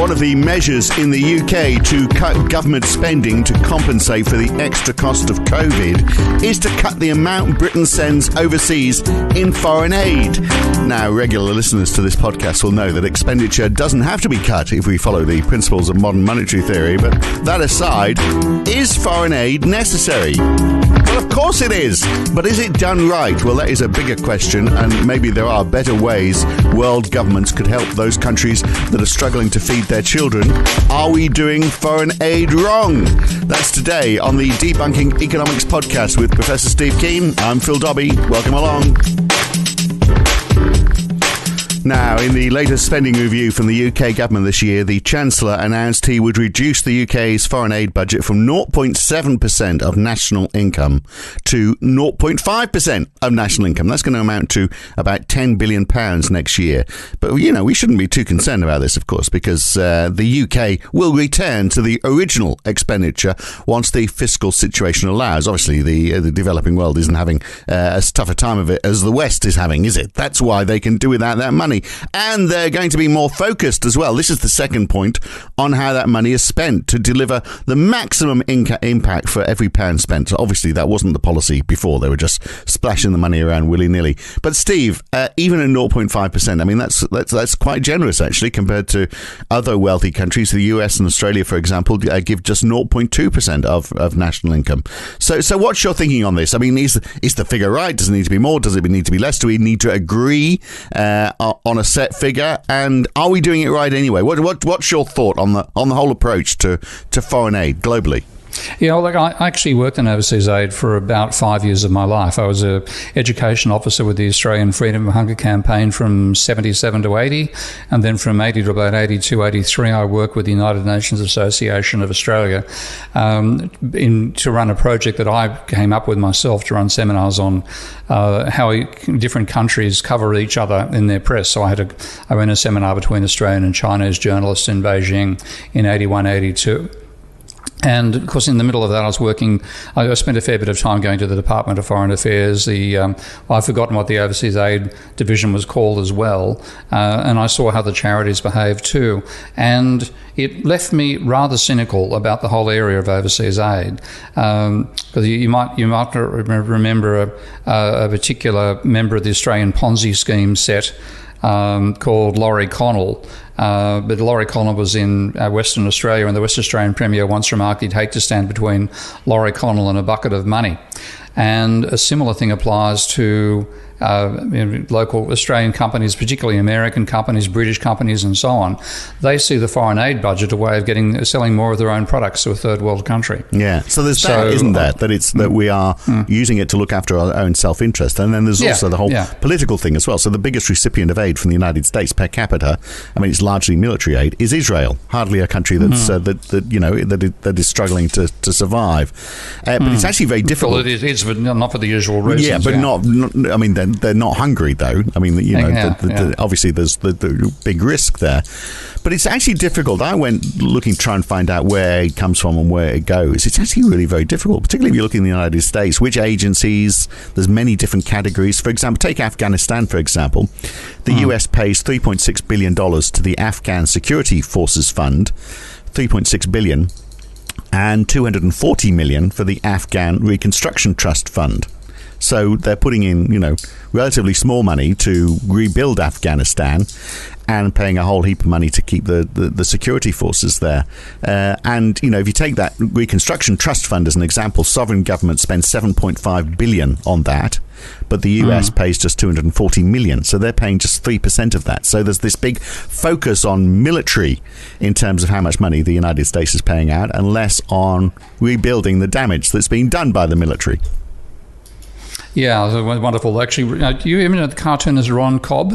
One of the measures in the UK to cut government spending to compensate for the extra cost of COVID is to cut the amount Britain sends overseas in foreign aid. Now, regular listeners to this podcast will know that expenditure doesn't have to be cut if we follow the principles of modern monetary theory, but that aside, is foreign aid necessary? Well, of course it is, but is it done right? Well, that is a bigger question, and maybe there are better ways world governments could help those countries that are struggling to feed their children. Are we doing foreign aid wrong? That's today on the Debunking Economics podcast with Professor Steve Keen. I'm Phil Dobbie. Welcome along. Now, in the latest spending review from the UK government this year, the Chancellor announced he would reduce the UK's foreign aid budget from 0.7% of national income to 0.5% of national income. That's going to amount to about £10 billion next year. But, you know, we shouldn't be too concerned about this, of course, because the UK will return to the original expenditure once the fiscal situation allows. Obviously, the developing world isn't having as tough a time of it as the West is having, is it? That's why they can do without that money. And they're going to be more focused as well. This is the second point on how that money is spent to deliver the maximum impact for every pound spent. So obviously, that wasn't the policy before. They were just splashing the money around willy-nilly. But Steve, even at 0.5%, I mean, that's quite generous, actually, compared to other wealthy countries. The US and Australia, for example, give just 0.2% of national income. So what's your thinking on this? I mean, is the figure right? Does it need to be more? Does it need to be less? Do we need to agree on a set figure, and are we doing it right anyway? What's your thought on the whole approach to foreign aid globally? Yeah, well, I actually worked in overseas aid for about 5 years of my life. I was an education officer with the Australian Freedom of Hunger campaign from 77 to 80, and then from 80 to about 82, 83, I worked with the United Nations Association of Australia to run a project that I came up with myself to run seminars on how different countries cover each other in their press. So I ran a seminar between Australian and Chinese journalists in Beijing in 81, 82. And, of course, in the middle of that, I spent a fair bit of time going to the Department of Foreign Affairs. I've forgotten what the Overseas Aid Division was called as well. And I saw how the charities behaved too. And it left me rather cynical about the whole area of overseas aid. Because you might remember a particular member of the Australian Ponzi scheme set called Laurie Connell. But Laurie Connell was in Western Australia, and the West Australian Premier once remarked he'd hate to stand between Laurie Connell and a bucket of money. And a similar thing applies to local Australian companies, particularly American companies, British companies, and so on. They see the foreign aid budget a way of selling more of their own products to a third world country. Yeah, so there's that, isn't there? That we are using it to look after our own self-interest, and then there's also the whole political thing as well. So the biggest recipient of aid from the United States per capita, I mean, it's largely military aid, is Israel. Hardly a country that's that is struggling to survive. But it's actually very difficult. Well, it is, but not for the usual reasons. Yeah, but not. I mean, they're not hungry, though. I mean, obviously there's the big risk there. But it's actually difficult. I went looking to try and find out where it comes from and where it goes. It's actually really very difficult, particularly if you look in the United States. Which agencies? There's many different categories. For example, take Afghanistan, for example. The US pays $3.6 billion to the Afghan Security Forces Fund, $3.6 billion, and $240 million for the Afghan Reconstruction Trust Fund. So they're putting in, relatively small money to rebuild Afghanistan and paying a whole heap of money to keep the security forces there. And, if you take that Reconstruction Trust Fund as an example, sovereign government spends $7.5 billion on that, but the US pays just $240 million. So they're paying just 3% of that. So there's this big focus on military in terms of how much money the United States is paying out, and less on rebuilding the damage that's being done by the military. Yeah, wonderful. Actually, do you even know the cartoonist Ron Cobb?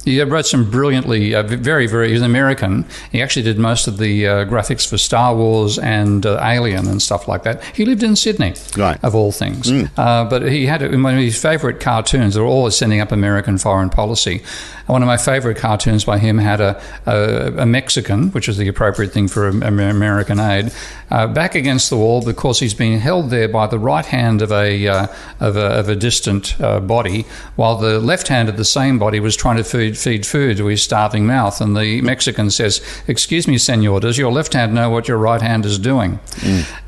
He wrote some brilliantly, he's an American. He actually did most of the graphics for Star Wars and Alien and stuff like that. He lived in Sydney, right, of all things. But he had one of his favourite cartoons. They were always sending up American foreign policy. One of my favourite cartoons by him had a Mexican, which is the appropriate thing for American aid, back against the wall because he's being held there by the right hand of a distant body, while the left hand of the same body was trying to feed feed food to his starving mouth. And the Mexican says, "Excuse me, senor, does your left hand know what your right hand is doing?"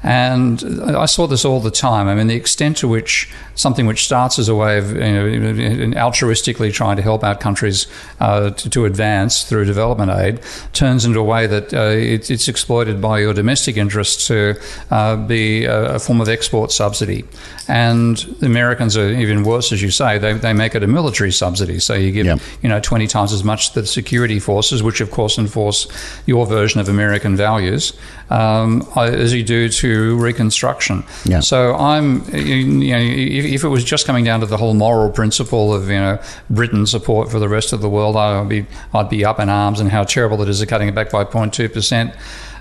And I saw this all the time. I mean, the extent to which something which starts as a way of altruistically trying to help out countries to advance through development aid turns into a way that it's exploited by your domestic interests to be a form of export subsidy. And the Americans are even worse, as you say. They make it a military subsidy. So you give 20 times as much to the security forces, which of course enforce your version of American values, as you do to Reconstruction. Yeah. So if it was just coming down to the whole moral principle of Britain's support for the rest of the world, I'd be up in arms and how terrible it is at cutting it back by 0.2%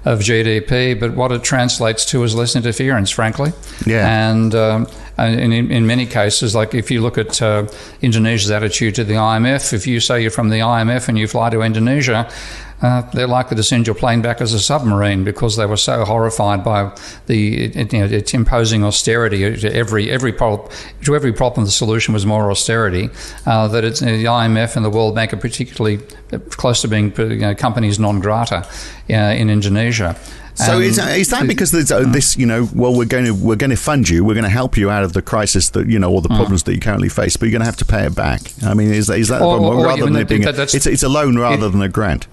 of GDP. But what it translates to is less interference, frankly. Yeah. And in many cases, like if you look at Indonesia's attitude to the IMF, if you say you're from the IMF and you fly to Indonesia, they're likely to send your plane back as a submarine because they were so horrified by its imposing austerity. To every problem, the solution was more austerity. That the IMF and the World Bank are particularly close to being companies non grata in Indonesia. So is that because there's this, well, we're going to fund you, we're going to help you out of the crisis that or the problems that you currently face, but you're going to have to pay it back. I mean, is that the problem rather than it being it's a loan rather than a grant?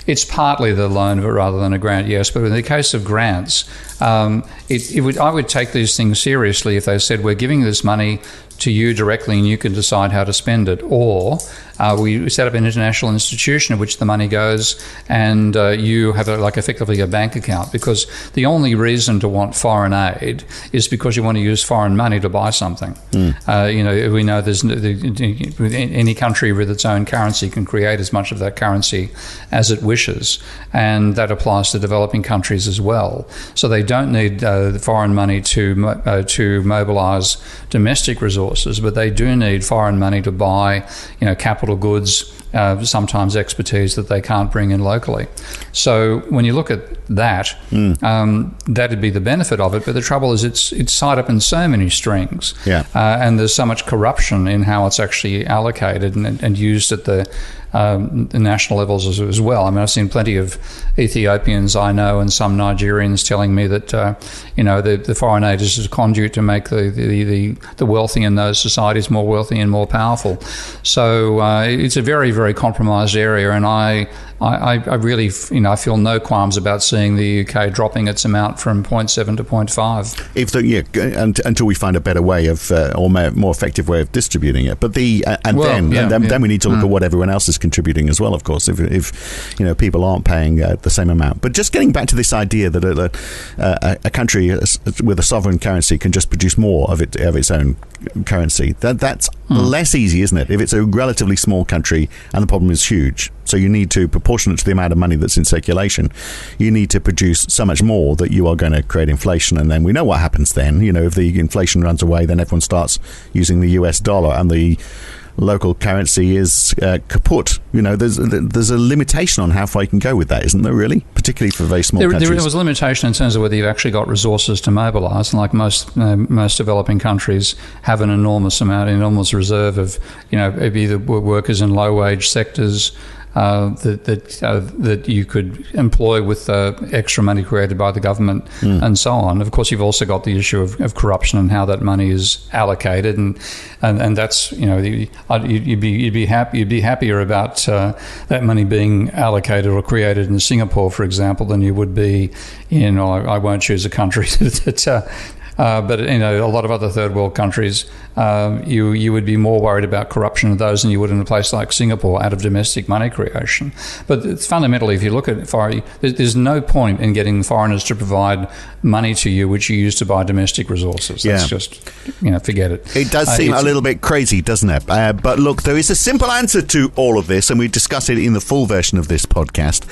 It's partly the loan rather than a grant, yes. But in the case of grants, I would take these things seriously if they said, we're giving this money to you directly and you can decide how to spend it. Or we set up an international institution in which the money goes and you have effectively a bank account, because the only reason to want foreign aid is because you want to use foreign money to buy something. We know there's any country with its own currency can create as much of that currency as it wishes, and that applies to developing countries as well. So they don't need foreign money to mobilise domestic resources, but they do need foreign money to buy capital goods, sometimes expertise that they can't bring in locally. So when you look at that, that'd be the benefit of it. But the trouble is it's tied up in so many strings, and there's so much corruption in how it's actually allocated and used at the national levels as well. I mean, I've seen plenty of Ethiopians I know and some Nigerians telling me that the foreign aid is a conduit to make the wealthy in those societies more wealthy and more powerful. So it's a very, very compromised area, and I really, I feel no qualms about seeing the UK dropping its amount from 0.7 to 0.5. Until we find a better way of, or more effective way of distributing it. But then we need to look at what everyone else is contributing as well. Of course, if people aren't paying the same amount. But just getting back to this idea that a country with a sovereign currency can just produce more of its own currency, that's less easy, isn't it? If it's a relatively small country and the problem is huge, so you need to, proportionate to the amount of money that's in circulation, you need to produce so much more that you are going to create inflation. And then we know what happens then. If the inflation runs away, then everyone starts using the US dollar and the local currency is kaput. There's a limitation on how far you can go with that, isn't there, really? Particularly for very small countries. There was a limitation in terms of whether you've actually got resources to mobilise. And like most developing countries have an enormous reserve of, either workers in low-wage sectors, that you could employ with extra money created by the government and so on. Of course, you've also got the issue of corruption and how that money is allocated, and that's you'd be happier about that money being allocated or created in Singapore, for example, than you would be in. I won't choose a country that. But a lot of other third world countries, you would be more worried about corruption of those than you would in a place like Singapore out of domestic money creation. But fundamentally, if you look at it, there's no point in getting foreigners to provide money to you which you use to buy domestic resources. That's just, forget it. It does seem a little bit crazy, doesn't it? But look, there is a simple answer to all of this, and we discuss it in the full version of this podcast.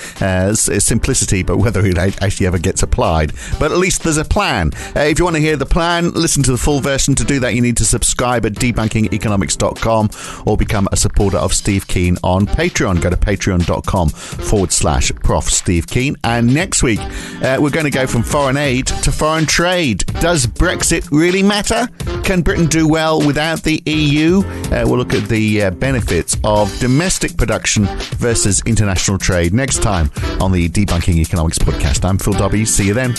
Simplicity, but whether it actually ever gets applied. But at least there's a plan. If you want to hear the plan, listen to the full version. To do that, you need to subscribe at debunkingeconomics.com or become a supporter of Steve Keen on Patreon. Go to patreon.com/Prof. Steve Keen. And next week, we're going to go from foreign aid to foreign trade. Does Brexit really matter? Can Britain do well without the EU? We'll look at the benefits of domestic production versus international trade next time on the Debunking Economics podcast. I'm Phil Dobbie. See you then.